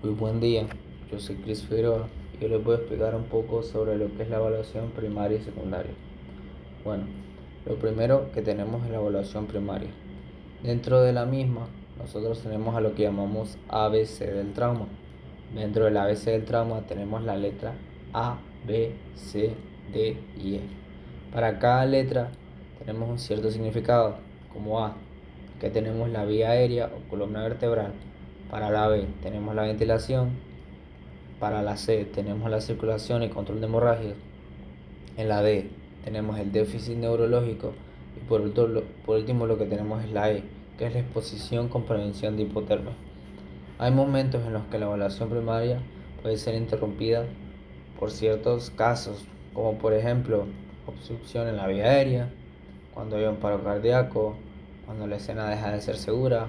Muy buen día, yo soy Cris Figueroa y hoy les voy a explicar un poco sobre lo que es la evaluación primaria y secundaria. Bueno, lo primero que tenemos es la evaluación primaria. Dentro de la misma, nosotros tenemos a lo que llamamos ABC del trauma. Dentro del ABC del trauma tenemos la letra A, B, C, D y E. Para cada letra tenemos un cierto significado, como A, que tenemos la vía aérea o columna vertebral. Para la B tenemos la ventilación. Para la C tenemos la circulación y control de hemorragias. En la D tenemos el déficit neurológico. Y por último lo que tenemos es la E, que es la exposición con prevención de hipotermia. Hay momentos en los que la evaluación primaria puede ser interrumpida por ciertos casos, como por ejemplo obstrucción en la vía aérea, cuando hay un paro cardíaco, cuando la escena deja de ser segura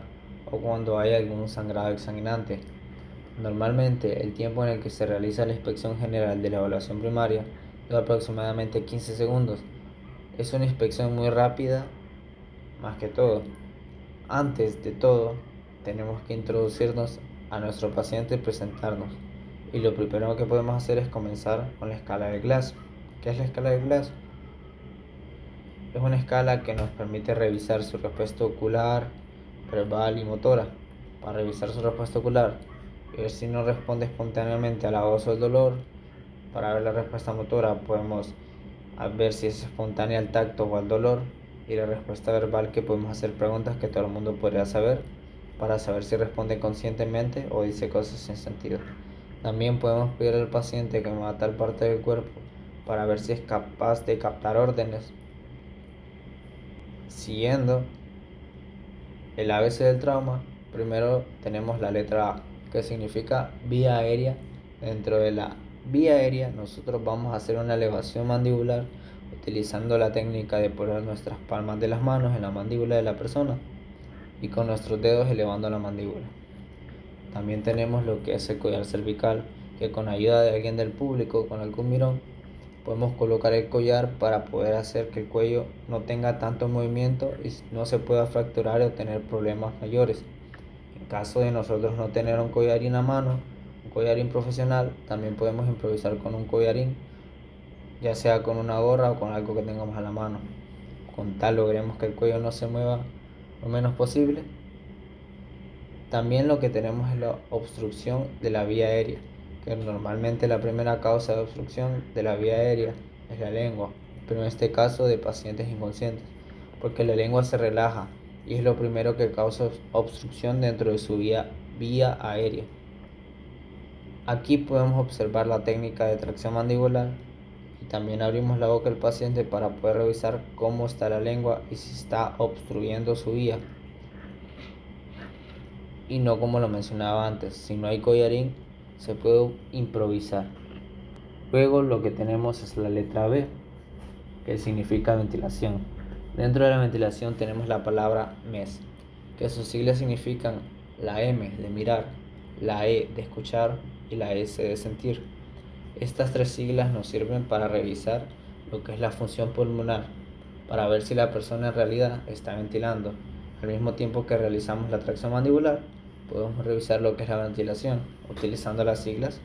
o cuando hay algún sangrado exsanguinante. Normalmente, el tiempo en el que se realiza la inspección general de la evaluación primaria es aproximadamente 15 segundos. Es una inspección muy rápida, más que todo. Antes de todo, tenemos que introducirnos a nuestro paciente y presentarnos. Y lo primero que podemos hacer es comenzar con la escala de Glasgow. ¿Qué es la escala de Glasgow? Es una escala que nos permite revisar su respuesta ocular, verbal y motora. Para revisar su respuesta ocular y ver si no responde espontáneamente a la voz o el dolor. Para ver la respuesta motora podemos ver si es espontánea al tacto o al dolor. Y la respuesta verbal, que podemos hacer preguntas que todo el mundo podría saber para saber si responde conscientemente o dice cosas sin sentido. También podemos pedir al paciente que mueva tal parte del cuerpo para ver si es capaz de captar órdenes. Siguiendo el ABC del trauma, primero tenemos la letra A, que significa vía aérea. Dentro de la vía aérea nosotros vamos a hacer una elevación mandibular utilizando la técnica de poner nuestras palmas de las manos en la mandíbula de la persona y con nuestros dedos elevando la mandíbula. También tenemos lo que es el collar cervical, que con ayuda de alguien del público con algún mirón podemos colocar el collar para poder hacer que el cuello no tenga tanto movimiento y no se pueda fracturar o tener problemas mayores. En caso de nosotros no tener un collarín a mano, un collarín profesional, también podemos improvisar con un collarín, ya sea con una gorra o con algo que tengamos a la mano. Con tal logremos que el cuello no se mueva lo menos posible. También lo que tenemos es la obstrucción de la vía aérea, que normalmente la primera causa de obstrucción de la vía aérea es la lengua, pero en este caso de pacientes inconscientes, porque la lengua se relaja y es lo primero que causa obstrucción dentro de su vía aérea. Aquí podemos observar la técnica de tracción mandibular y también abrimos la boca del paciente para poder revisar cómo está la lengua y si está obstruyendo su vía. Y no como lo mencionaba antes, si no hay collarín se puede improvisar. Luego lo que tenemos es la letra B, que significa ventilación. Dentro de la ventilación tenemos la palabra MES, que sus siglas significan la M de mirar, la E de escuchar y la S de sentir. Estas tres siglas nos sirven para revisar lo que es la función pulmonar, para ver si la persona en realidad está ventilando. Al mismo tiempo que realizamos la tracción mandibular, podemos revisar lo que es la ventilación, utilizando las siglas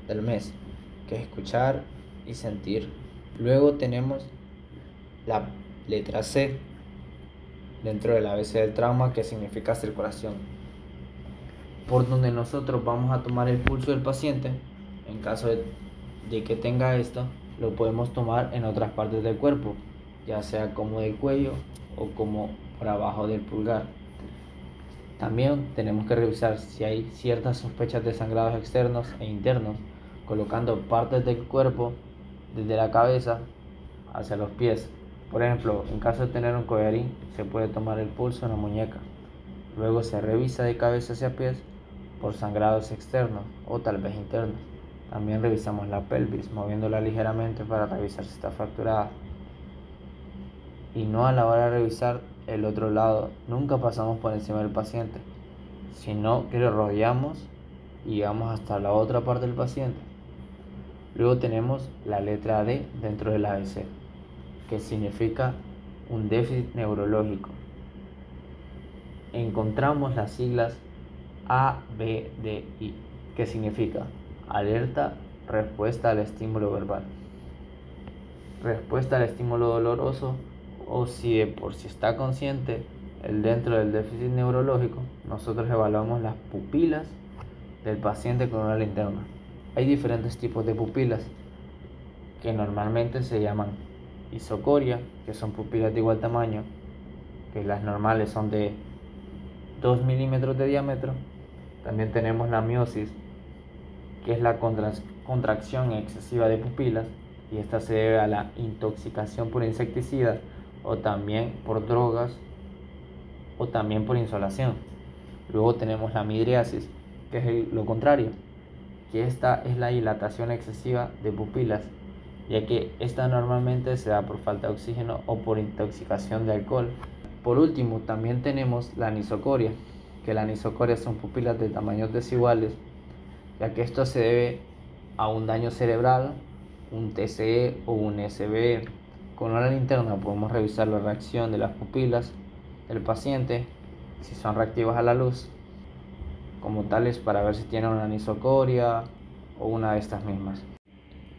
del MES, que es escuchar y sentir. Luego tenemos la letra C dentro del ABC del trauma, que significa circulación, por donde nosotros vamos a tomar el pulso del paciente. En caso de que tenga esto, lo podemos tomar en otras partes del cuerpo, ya sea como del cuello o como por abajo del pulgar. También tenemos que revisar si hay ciertas sospechas de sangrados externos e internos, colocando partes del cuerpo desde la cabeza hacia los pies. Por ejemplo, en caso de tener un collarín, se puede tomar el pulso en la muñeca. Luego se revisa de cabeza hacia pies por sangrados externos o tal vez internos. También revisamos la pelvis, moviéndola ligeramente para revisar si está fracturada. Y no a la hora de revisar el otro lado, nunca pasamos por encima del paciente, sino que lo rodeamos y llegamos hasta la otra parte del paciente. Luego tenemos la letra D dentro del ABC, que significa un déficit neurológico. Encontramos las siglas A, B, D, I. que significa alerta, respuesta al estímulo verbal. Respuesta al estímulo doloroso, o si de por sí está consciente, dentro del déficit neurológico, nosotros evaluamos las pupilas del paciente con una linterna. Hay diferentes tipos de pupilas que normalmente se llaman isocoria, que son pupilas de igual tamaño, que las normales son de 2 milímetros de diámetro. También tenemos la miosis, que es la contracción excesiva de pupilas, y esta se debe a la intoxicación por insecticidas o también por drogas o también por insolación. Luego tenemos la midriasis, que es lo contrario, que esta es la dilatación excesiva de pupilas, ya que esta normalmente se da por falta de oxígeno o por intoxicación de alcohol. Por último, también tenemos la anisocoria, que la anisocoria son pupilas de tamaños desiguales, ya que esto se debe a un daño cerebral, un TCE o un SBE. Con una linterna podemos revisar la reacción de las pupilas del paciente, si son reactivas a la luz, como tales, para ver si tienen una anisocoria o una de estas mismas.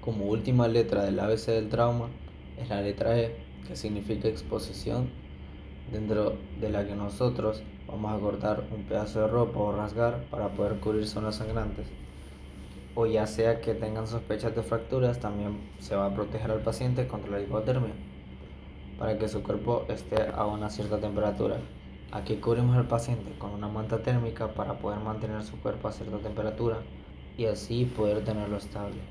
Como última letra del ABC del trauma es la letra E, que significa exposición, dentro de la que nosotros vamos a cortar un pedazo de ropa o rasgar para poder cubrir zonas sangrantes. O ya sea que tengan sospechas de fracturas, también se va a proteger al paciente contra la hipotermia, para que su cuerpo esté a una cierta temperatura. Aquí cubrimos al paciente con una manta térmica para poder mantener su cuerpo a cierta temperatura y así poder tenerlo estable.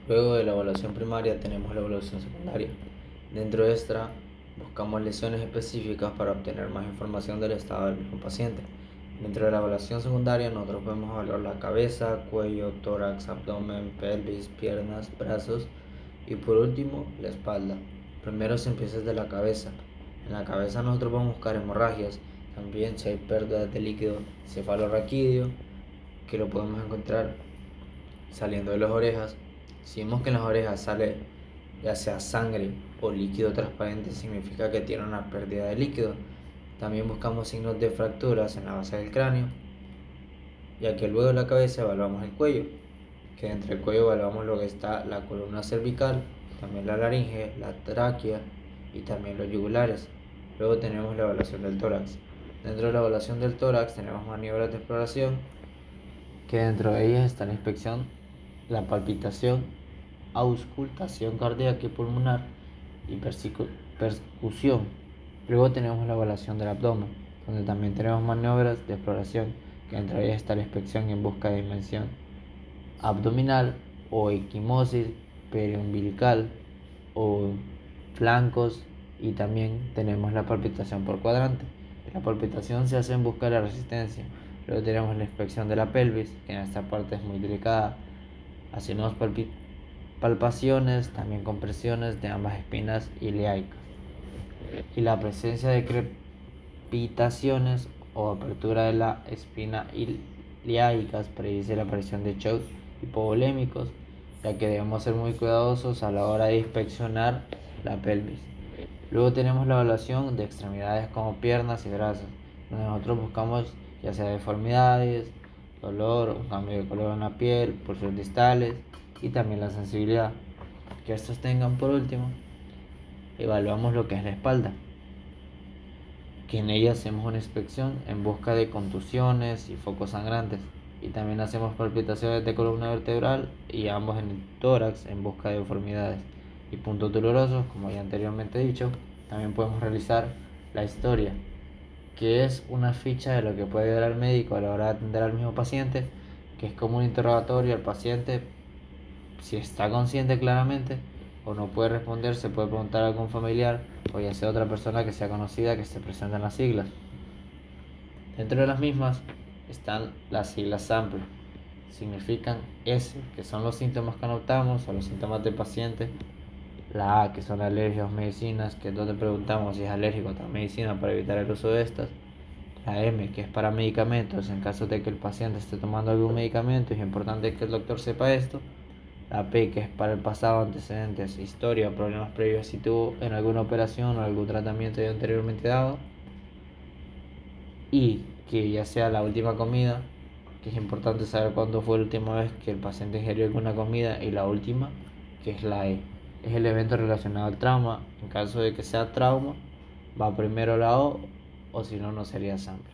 Luego de la evaluación primaria tenemos la evaluación secundaria. Dentro de esta buscamos lesiones específicas para obtener más información del estado del mismo paciente. Dentro de la evaluación secundaria nosotros podemos evaluar la cabeza, cuello, tórax, abdomen, pelvis, piernas, brazos y por último la espalda. Primero se empieza desde la cabeza. En la cabeza nosotros vamos a buscar hemorragias, también si hay pérdidas de líquido cefalorraquídeo, que lo podemos encontrar saliendo de las orejas. Si vemos que en las orejas sale ya sea sangre o líquido transparente, significa que tiene una pérdida de líquido. También buscamos signos de fracturas en la base del cráneo, ya que luego de la cabeza evaluamos el cuello, que entre el cuello evaluamos lo que está la columna cervical, también la laringe, la tráquea y también los yugulares. Luego tenemos la evaluación del tórax. Dentro de la evaluación del tórax tenemos maniobras de exploración, que dentro de ellas está la inspección, la palpitación, auscultación cardíaca y pulmonar y percusión. Luego tenemos la evaluación del abdomen, donde también tenemos maniobras de exploración, que entre ellas está la inspección en busca de dimensión abdominal o equimosis periumbilical o flancos, y también tenemos la palpitación por cuadrante. La palpitación se hace en busca de la resistencia. Luego tenemos la inspección de la pelvis, que en esta parte es muy delicada. Hacemos palpaciones, también compresiones de ambas espinas ileaicas. Y la presencia de crepitaciones o apertura de la espina ilíacas predice la aparición de shocks hipovolémicos, ya que debemos ser muy cuidadosos a la hora de inspeccionar la pelvis. Luego tenemos la evaluación de extremidades como piernas y brazos, donde nosotros buscamos ya sea deformidades, dolor, un cambio de color en la piel, pulsos distales y también la sensibilidad. Que estos tengan por último, evaluamos lo que es la espalda, que en ella hacemos una inspección en busca de contusiones y focos sangrantes, y también hacemos palpitaciones de columna vertebral y ambos en el tórax en busca de deformidades y puntos dolorosos, como ya anteriormente he dicho. También podemos realizar la historia, que es una ficha de lo que puede dar al médico a la hora de atender al mismo paciente, que es como un interrogatorio al paciente. Si está consciente claramente o no puede responder, se puede preguntar a algún familiar o ya sea otra persona que sea conocida que esté presente en las siglas. Dentro de las mismas están las siglas SAMPLE. Significan S, que son los síntomas que anotamos o los síntomas del paciente. La A, que son alergias o medicinas, que es donde preguntamos si es alérgico a otra medicina para evitar el uso de estas. La M, que es para medicamentos, en caso de que el paciente esté tomando algún medicamento, es importante que el doctor sepa esto. La P, que es para el pasado, antecedentes, historia o problemas previos si tuvo en alguna operación o algún tratamiento ya anteriormente dado. Y que ya sea la última comida, que es importante saber cuándo fue la última vez que el paciente ingirió alguna comida, y la última, que es la E. Es el evento relacionado al trauma. En caso de que sea trauma, va primero la O, o si no, no sería sample.